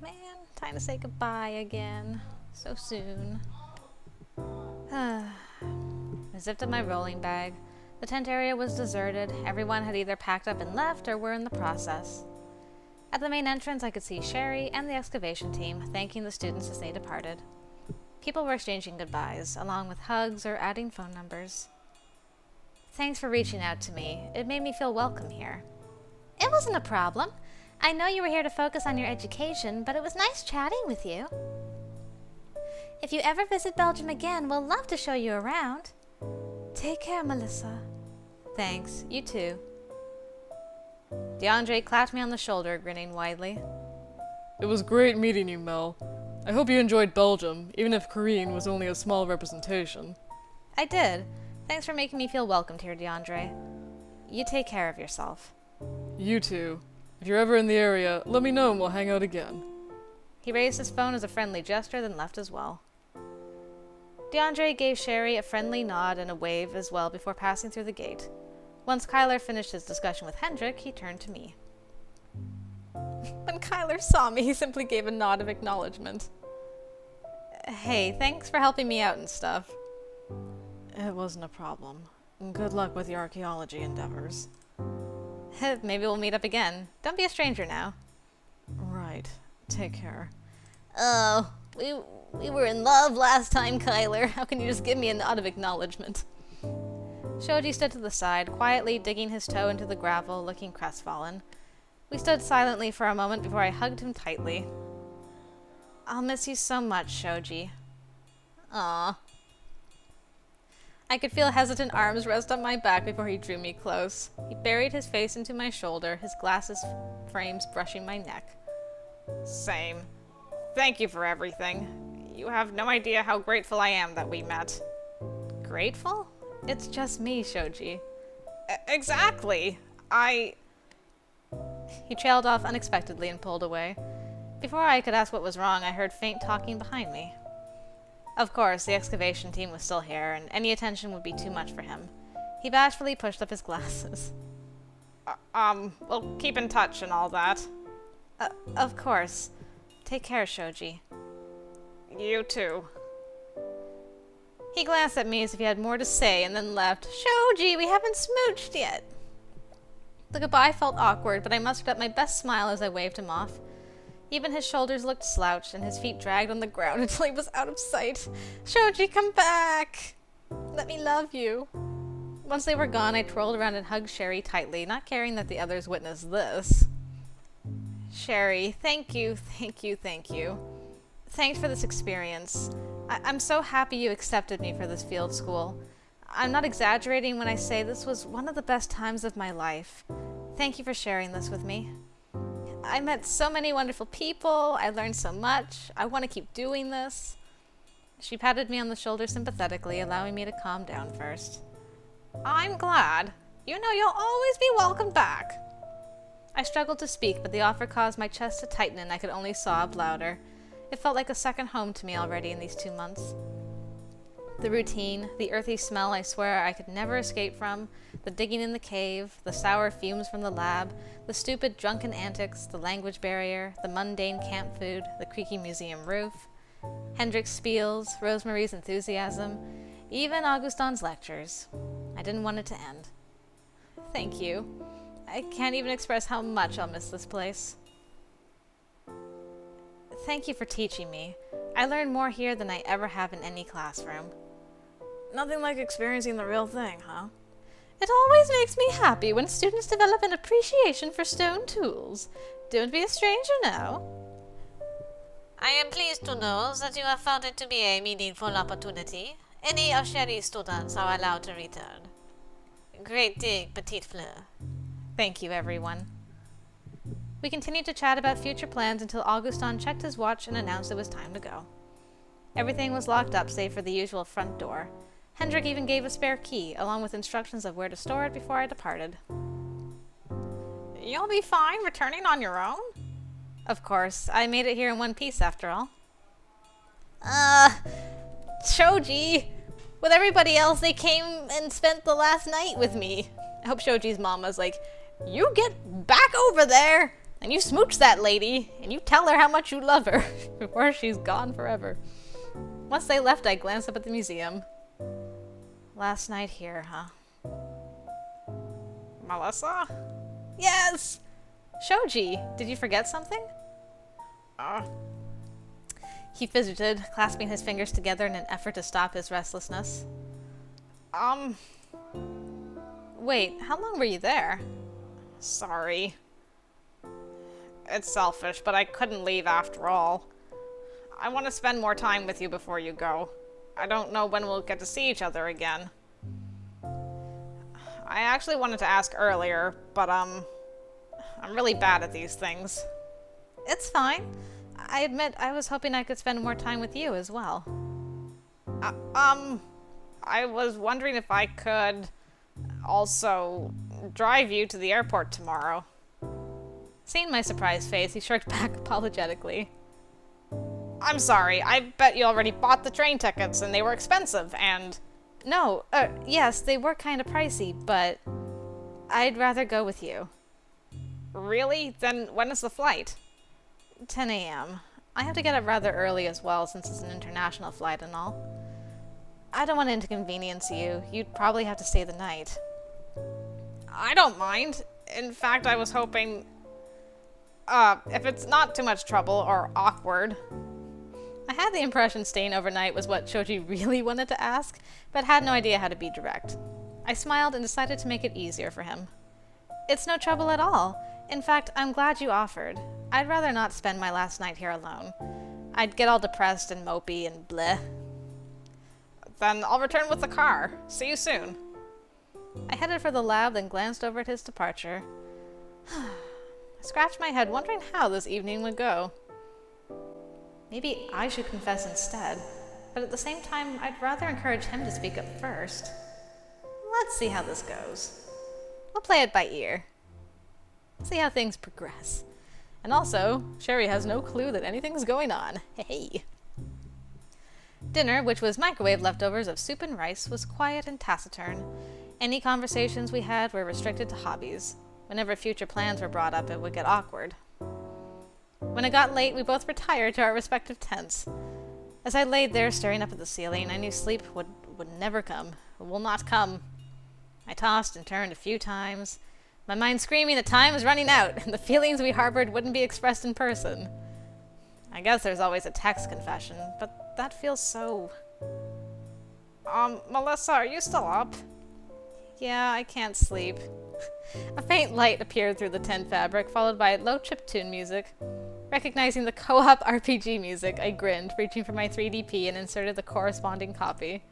man, time to say goodbye again. So soon. I zipped up my rolling bag. The tent area was deserted. Everyone had either packed up and left or were in the process. At the main entrance, I could see Sherry and the excavation team thanking the students as they departed. People were exchanging goodbyes, along with hugs or adding phone numbers. Thanks for reaching out to me. It made me feel welcome here. It wasn't a problem. I know you were here to focus on your education, but it was nice chatting with you. If you ever visit Belgium again, we'll love to show you around. Take care, Melissa. Thanks, you too. DeAndre clapped me on the shoulder, grinning widely. It was great meeting you, Mel. I hope you enjoyed Belgium, even if Korean was only a small representation. I did. Thanks for making me feel welcomed here, DeAndre. You take care of yourself. You too. If you're ever in the area, let me know and we'll hang out again. He raised his phone as a friendly gesture, then left as well. DeAndre gave Sherry a friendly nod and a wave as well before passing through the gate. Once Kyler finished his discussion with Hendrik, he turned to me. When Kyler saw me, he simply gave a nod of acknowledgement. Hey, thanks for helping me out and stuff. It wasn't a problem. Good luck with your archaeology endeavors. Maybe we'll meet up again. Don't be a stranger now. Right. Take care. Oh, we were in love last time, Kyler. How can you just give me a nod of acknowledgement? Shoji stood to the side, quietly digging his toe into the gravel, looking crestfallen. We stood silently for a moment before I hugged him tightly. I'll miss you so much, Shoji. Aw. I could feel hesitant arms rest on my back before he drew me close. He buried his face into my shoulder, his glasses frames brushing my neck. Same. Thank you for everything. You have no idea how grateful I am that we met. Grateful? It's just me, Shoji. Exactly. He trailed off unexpectedly and pulled away. Before I could ask what was wrong, I heard faint talking behind me. Of course, the excavation team was still here, and any attention would be too much for him. He bashfully pushed up his glasses. We'll keep in touch and all that. Of course. Take care, Shoji. You too. He glanced at me as if he had more to say and then left. Shoji, we haven't smooched yet. The goodbye felt awkward, but I mustered up my best smile as I waved him off. Even his shoulders looked slouched and his feet dragged on the ground until he was out of sight. Shoji, come back! Let me love you. Once they were gone, I twirled around and hugged Sherry tightly, not caring that the others witnessed this. Sherry, thank you, thank you, thank you. Thanks for this experience. I'm so happy you accepted me for this field school. I'm not exaggerating when I say this was one of the best times of my life. Thank you for sharing this with me. I met so many wonderful people. I learned so much. I want to keep doing this. She patted me on the shoulder sympathetically, allowing me to calm down first. I'm glad. You know you'll always be welcome back. I struggled to speak, but the offer caused my chest to tighten and I could only sob louder. It felt like a second home to me already in these 2 months. The routine, the earthy smell I swear I could never escape from, the digging in the cave, the sour fumes from the lab, the stupid drunken antics, the language barrier, the mundane camp food, the creaky museum roof, Hendrik's spiels, Rosemary's enthusiasm, even Augustin's lectures. I didn't want it to end. Thank you. I can't even express how much I'll miss this place. Thank you for teaching me. I learned more here than I ever have in any classroom. Nothing like experiencing the real thing, huh? It always makes me happy when students develop an appreciation for stone tools. Don't be a stranger now. I am pleased to know that you have found it to be a meaningful opportunity. Any of Sherry's students are allowed to return. Great dig, petite fleur. Thank you, everyone. We continued to chat about future plans until Augustin checked his watch and announced it was time to go. Everything was locked up save for the usual front door. Hendrik even gave a spare key, along with instructions of where to store it before I departed. You'll be fine returning on your own? Of course, I made it here in one piece after all. Shoji! With everybody else, they came and spent the last night with me. I hope Shoji's mom was like, you get back over there! And you smooch that lady, and you tell her how much you love her, before she's gone forever. Once they left, I glanced up at the museum. Last night here, huh? Melissa? Yes! Shoji, did you forget something? He fidgeted, clasping his fingers together in an effort to stop his restlessness. Wait, how long were you there? Sorry. It's selfish, but I couldn't leave after all. I want to spend more time with you before you go. I don't know when we'll get to see each other again. I actually wanted to ask earlier, but, I'm really bad at these things. It's fine. I admit I was hoping I could spend more time with you as well. I was wondering if I could also drive you to the airport tomorrow. Seeing my surprised face, he shrugged back apologetically. I'm sorry, I bet you already bought the train tickets and they were expensive and... No, yes, they were kind of pricey, but I'd rather go with you. Really? Then when is the flight? 10 a.m. I have to get up rather early as well since it's an international flight and all. I don't want to inconvenience you. You'd probably have to stay the night. I don't mind. In fact, I was hoping... if it's not too much trouble or awkward... I had the impression staying overnight was what Shoji really wanted to ask, but had no idea how to be direct. I smiled and decided to make it easier for him. It's no trouble at all. In fact, I'm glad you offered. I'd rather not spend my last night here alone. I'd get all depressed and mopey and bleh. Then I'll return with the car. See you soon. I headed for the lab, then glanced over at his departure. I scratched my head, wondering how this evening would go. Maybe I should confess instead, but at the same time, I'd rather encourage him to speak up first. Let's see how this goes. We'll play it by ear. See how things progress. And also, Sherry has no clue that anything's going on. Hey. Dinner, which was microwave leftovers of soup and rice, was quiet and taciturn. Any conversations we had were restricted to hobbies. Whenever future plans were brought up, it would get awkward. When it got late, we both retired to our respective tents. As I laid there staring up at the ceiling, I knew sleep would never come. It will not come. I tossed and turned a few times, my mind screaming that time was running out and the feelings we harbored wouldn't be expressed in person. I guess there's always a text confession, but that feels so... Melissa, are you still up? Yeah, I can't sleep. A faint light appeared through the tent fabric, followed by low chiptune music. Recognizing the co-op RPG music, I grinned, reaching for my 3DP and inserted the corresponding copy.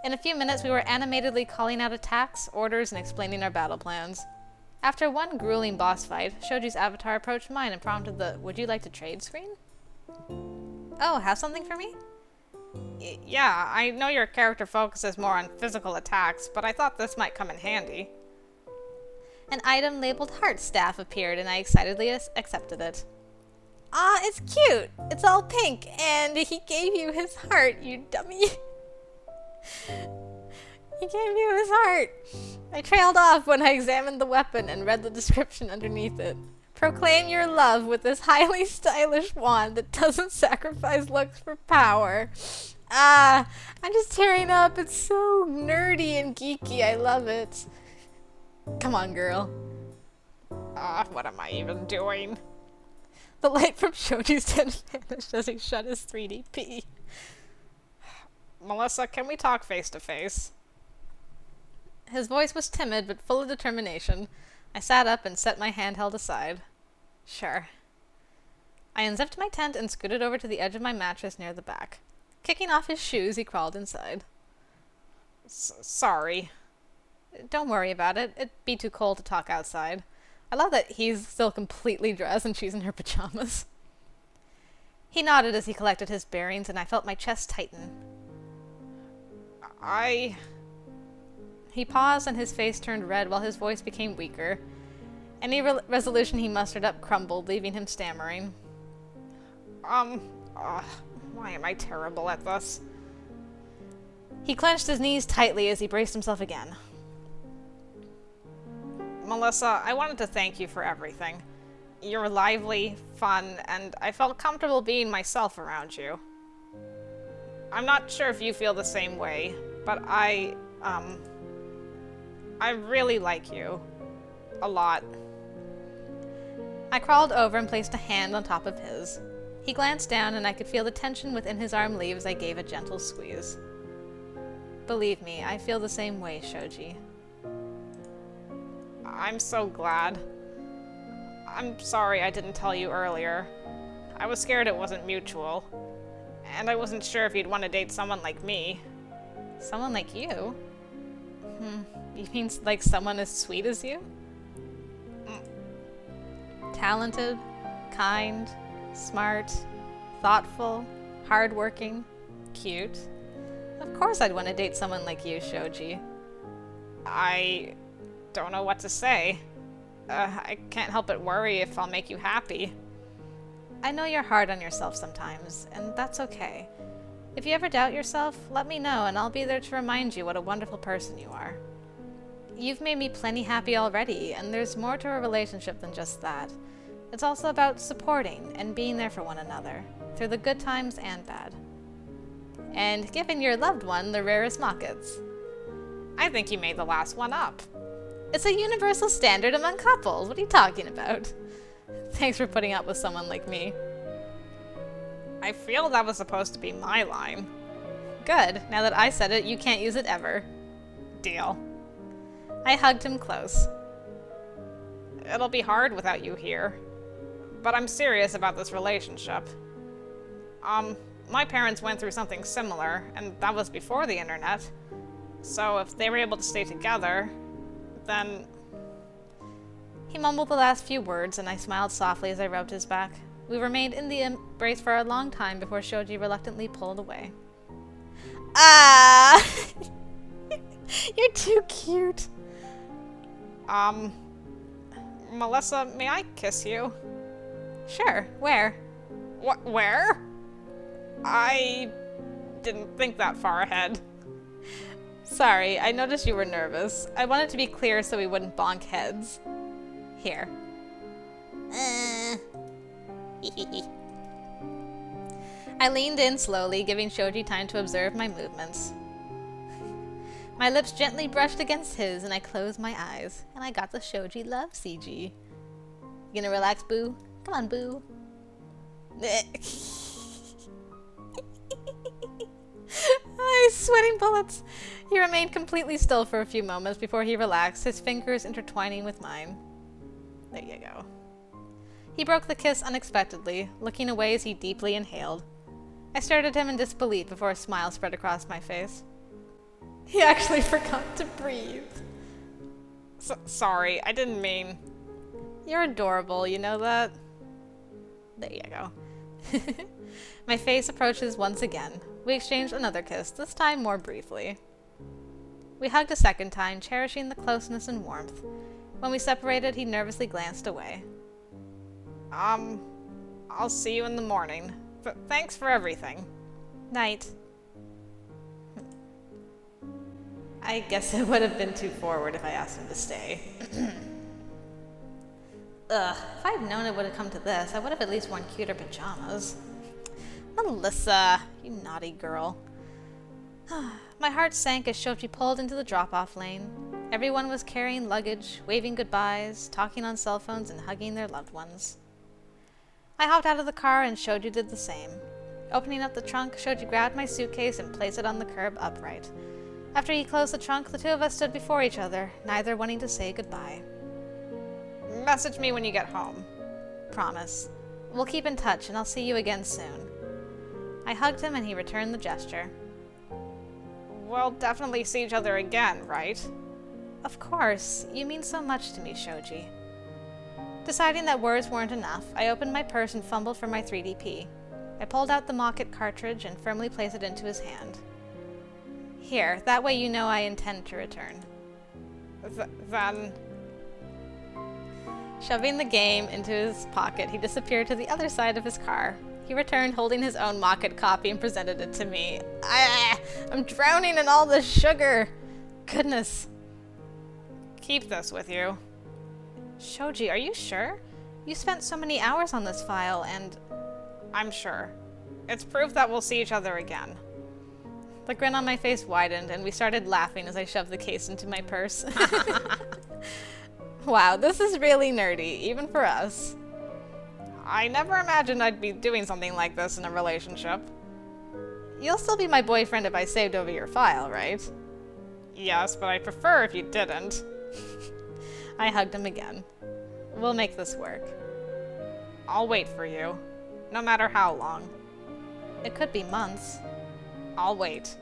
In a few minutes, we were animatedly calling out attacks, orders, and explaining our battle plans. After one grueling boss fight, Shoji's avatar approached mine and prompted the "Would you like to trade" screen? Oh, have something for me? Yeah, I know your character focuses more on physical attacks, but I thought this might come in handy. An item labeled Heart Staff appeared, and I excitedly accepted it. Ah, it's cute! It's all pink, and he gave you his heart, you dummy. He gave you his heart. I trailed off when I examined the weapon and read the description underneath it. Proclaim your love with this highly stylish wand that doesn't sacrifice looks for power. Ah, I'm just tearing up. It's so nerdy and geeky. I love it. Come on, girl. What am I even doing? The light from Shoji's tent vanished as he shut his 3DP. Melissa, can we talk face to face? His voice was timid but full of determination. I sat up and set my handheld aside. Sure. I unzipped my tent and scooted over to the edge of my mattress near the back. Kicking off his shoes, he crawled inside. Sorry. Don't worry about it. It'd be too cold to talk outside. I love that he's still completely dressed and she's in her pajamas. He nodded as he collected his bearings, and I felt my chest tighten. He paused and his face turned red while his voice became weaker. Any resolution he mustered up crumbled, leaving him stammering. Why am I terrible at this? He clenched his knees tightly as he braced himself again. Melissa, I wanted to thank you for everything. You're lively, fun, and I felt comfortable being myself around you. I'm not sure if you feel the same way, but I really like you. A lot. I crawled over and placed a hand on top of his. He glanced down and I could feel the tension within his arm leave as I gave a gentle squeeze. Believe me, I feel the same way, Shoji. I'm so glad. I'm sorry I didn't tell you earlier. I was scared it wasn't mutual. And I wasn't sure if you'd want to date someone like me. Someone like you? You mean like someone as sweet as you? Talented, kind, smart, thoughtful, hardworking, cute. Of course I'd want to date someone like you, Shoji. I don't know what to say. I can't help but worry if I'll make you happy. I know you're hard on yourself sometimes, and that's okay. If you ever doubt yourself, let me know and I'll be there to remind you what a wonderful person you are. You've made me plenty happy already, and there's more to a relationship than just that. It's also about supporting and being there for one another, through the good times and bad. And giving your loved one the rarest mockets. I think you made the last one up. It's a universal standard among couples. What are you talking about? Thanks for putting up with someone like me. I feel that was supposed to be my line. Good. Now that I said it, you can't use it ever. Deal. I hugged him close. It'll be hard without you here. But I'm serious about this relationship. My parents went through something similar, and that was before the internet. So if they were able to stay together, then... He mumbled the last few words, and I smiled softly as I rubbed his back. We remained in the embrace for a long time before Shoji reluctantly pulled away. Ah! You're too cute. Melissa, may I kiss you? Sure. Where? Where? I didn't think that far ahead. Sorry, I noticed you were nervous. I wanted to be clear so we wouldn't bonk heads. Here. I leaned in slowly, giving Shoji time to observe my movements. My lips gently brushed against his, and I closed my eyes, and I got the Shoji love CG. You gonna relax, boo? Come on, boo. Sweating bullets. He remained completely still for a few moments before he relaxed, his fingers intertwining with mine. There you go. He broke the kiss unexpectedly, looking away as he deeply inhaled. I stared at him in disbelief before a smile spread across my face. He actually forgot to breathe. Sorry, I didn't mean... You're adorable, you know that? There you go. My face approaches once again. We exchanged another kiss, this time more briefly. We hugged a second time, cherishing the closeness and warmth. When we separated, he nervously glanced away. I'll see you in the morning. But thanks for everything. Night. I guess it would have been too forward if I asked him to stay. Ugh, if I'd known it would have come to this, I would have at least worn cuter pajamas. Melissa, you naughty girl. My heart sank as Shoji pulled into the drop-off lane. Everyone was carrying luggage, waving goodbyes, talking on cell phones, and hugging their loved ones. I hopped out of the car and Shoji did the same. Opening up the trunk, Shoji grabbed my suitcase and placed it on the curb upright. After he closed the trunk, the two of us stood before each other, neither wanting to say goodbye. Message me when you get home. Promise. We'll keep in touch, and I'll see you again soon. I hugged him, and he returned the gesture. We'll definitely see each other again, right? Of course. You mean so much to me, Shoji. Deciding that words weren't enough, I opened my purse and fumbled for my 3DP. I pulled out the mock-it cartridge and firmly placed it into his hand. Here, that way you know I intend to return. Then... Shoving the game into his pocket, he disappeared to the other side of his car. He returned holding his own mock-it copy and presented it to me. I'm drowning in all this sugar! Goodness. Keep this with you. Shoji, are you sure? You spent so many hours on this file, and I'm sure. It's proof that we'll see each other again. the grin on my face widened, and we started laughing as I shoved the case into my purse. Wow, this is really nerdy, even for us. I never imagined I'd be doing something like this in a relationship. You'll still be my boyfriend if I saved over your file, right? Yes, but I'd prefer if you didn't. I hugged him again. We'll make this work. I'll wait for you, no matter how long. It could be months, I'll wait.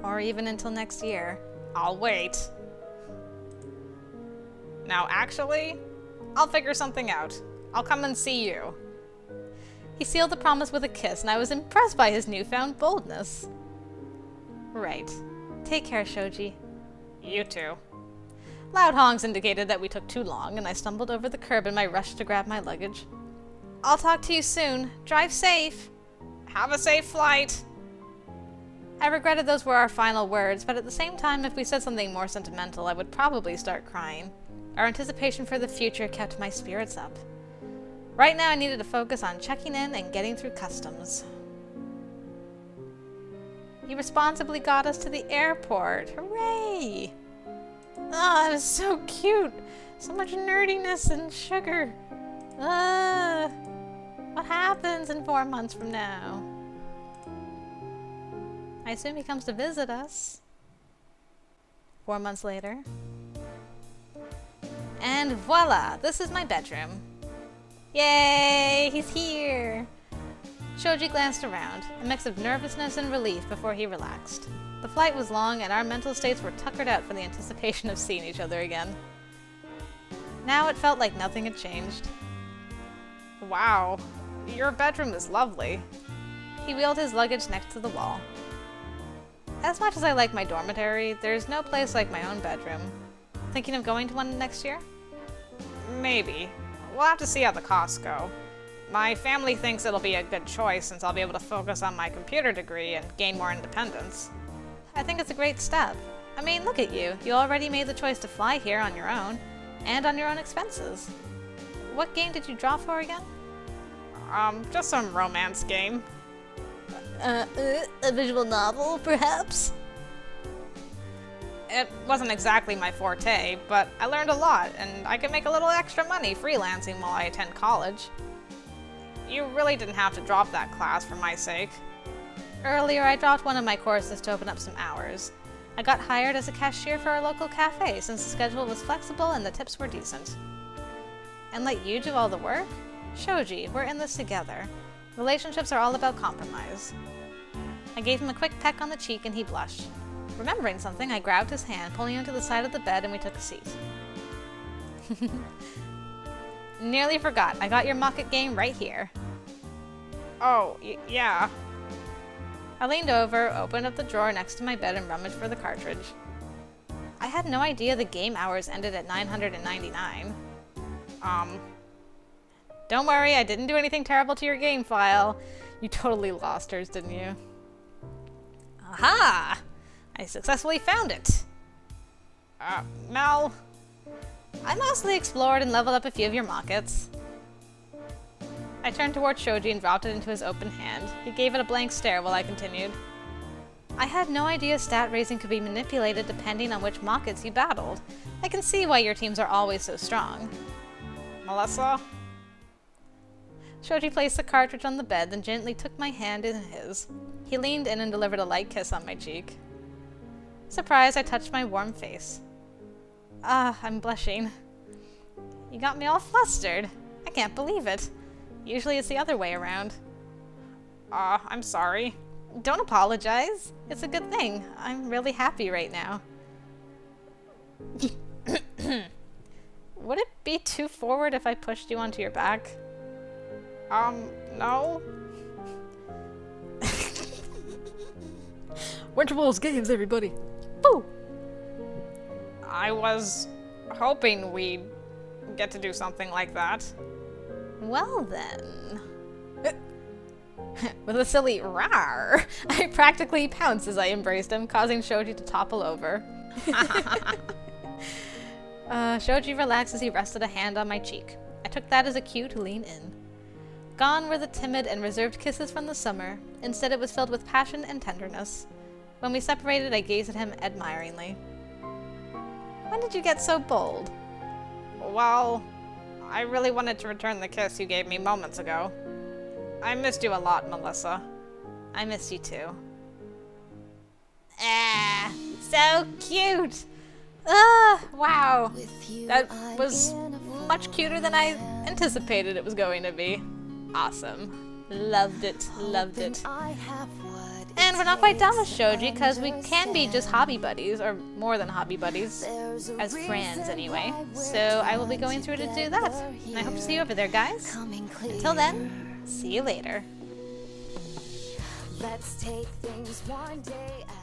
or even until next year. I'll wait. Now, actually, I'll figure something out. I'll come and see you. He sealed the promise with a kiss, and I was impressed by his newfound boldness. Right. Take care, Shoji. You too. Loud honks indicated that we took too long, and I stumbled over the curb in my rush to grab my luggage. I'll talk to you soon. Drive safe. Have a safe flight. I regretted those were our final words, but at the same time, if we said something more sentimental, I would probably start crying. Our anticipation for the future kept my spirits up. Right now, I needed to focus on checking in and getting through customs. He responsibly got us to the airport. Hooray! Ah, it was so cute. So much nerdiness and sugar. What happens in 4 months from now? I assume he comes to visit us. 4 months later. And voila! This is my bedroom. Yay! He's here! Shoji glanced around, a mix of nervousness and relief before he relaxed. The flight was long, and our mental states were tuckered out from the anticipation of seeing each other again. Now it felt like nothing had changed. Wow, your bedroom is lovely. He wheeled his luggage next to the wall. As much as I like my dormitory, there's no place like my own bedroom. Thinking of going to one next year? Maybe. We'll have to see how the costs go. My family thinks it'll be a good choice since I'll be able to focus on my computer degree and gain more independence. I think it's a great step. I mean, look at you. You already made the choice to fly here on your own, and on your own expenses. What game did you draw for again? Just some romance game. A visual novel, perhaps? It wasn't exactly my forte, but I learned a lot, and I could make a little extra money freelancing while I attend college. You really didn't have to drop that class for my sake. Earlier, I dropped one of my courses to open up some hours. I got hired as a cashier for a local cafe since the schedule was flexible and the tips were decent. And let you do all the work? Shoji, we're in this together. Relationships are all about compromise. I gave him a quick peck on the cheek and he blushed. Remembering something, I grabbed his hand, pulling him to the side of the bed, and we took a seat. Nearly forgot. I got your market game right here. Oh, yeah. I leaned over, opened up the drawer next to my bed, and rummaged for the cartridge. I had no idea the game hours ended at 999. Don't worry, I didn't do anything terrible to your game file. You totally lost hers, didn't you? Aha! I successfully found it. Mel? I mostly explored and leveled up a few of your markets. I turned toward Shoji and dropped it into his open hand. He gave it a blank stare while I continued. I had no idea stat raising could be manipulated depending on which markets you battled. I can see why your teams are always so strong. Melissa? Shoji placed the cartridge on the bed, then gently took my hand in his. He leaned in and delivered a light kiss on my cheek. Surprised, I touched my warm face. I'm blushing. You got me all flustered. I can't believe it. Usually it's the other way around. I'm sorry. Don't apologize. It's a good thing. I'm really happy right now. Would it be too forward if I pushed you onto your back? No. Winter Wolves games, everybody! Boo! I was hoping we'd get to do something like that. Well then. With a silly rawr, I practically pounced as I embraced him, causing Shoji to topple over. Shoji relaxed as he rested a hand on my cheek. I took that as a cue to lean in. Gone were the timid and reserved kisses from the summer. Instead, it was filled with passion and tenderness. When we separated, I gazed at him admiringly. When did you get so bold? Well, I really wanted to return the kiss you gave me moments ago. I missed you a lot, Melissa. I missed you too. Ah, so cute! Ah, wow. That was much cuter than I anticipated it was going to be. Awesome. Loved it, loved it. And we're not quite done with Shoji, because we can be just hobby buddies, or more than hobby buddies, as friends anyway. So I will be going through to do that. And I hope to see you over there, guys. Until then, see you later. Let's take things one day at